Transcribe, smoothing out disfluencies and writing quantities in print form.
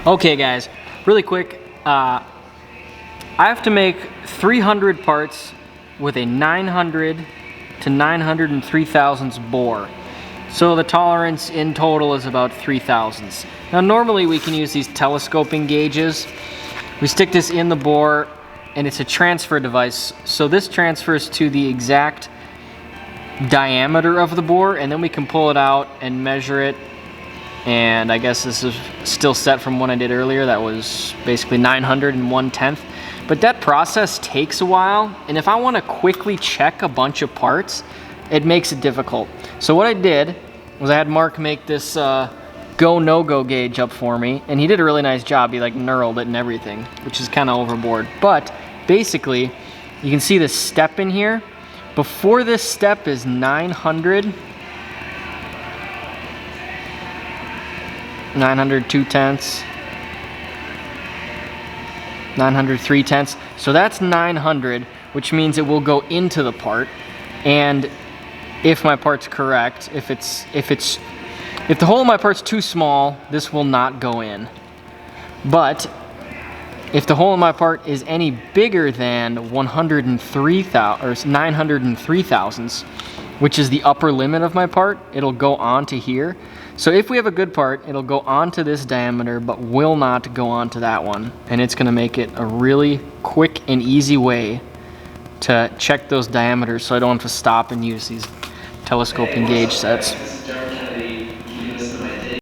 Okay guys, really quick, I have to make 300 parts with a 900 to 903 thousandths bore. So the tolerance in total is about 3 thousandths. Now normally we can use these telescoping gauges. We stick this in the bore and it's a transfer device. So this transfers to the exact diameter of the bore, and then we can pull it out and measure it. And I guess this is still set from one I did earlier. That was basically 901/10. But that process takes a while, and if I want to quickly check a bunch of parts, it makes it difficult. So what I did was I had Mark make this GoNoGo gauge up for me, and he did a really nice job. He like knurled it and everything, which is kind of overboard. But basically, you can see this step in here. Before this step is 900. 902 tenths, 903 tenths. So that's 900, which means it will go into the part. And if my part's correct, if the hole in my part's too small, this will not go in. But if the hole in my part is any bigger than 903 thousandths, which is the upper limit of my part, it'll go onto here. So if we have a good part, it'll go onto this diameter, but will not go onto that one. And it's gonna make it a really quick and easy way to check those diameters so I don't have to stop and use these telescoping gauge sets.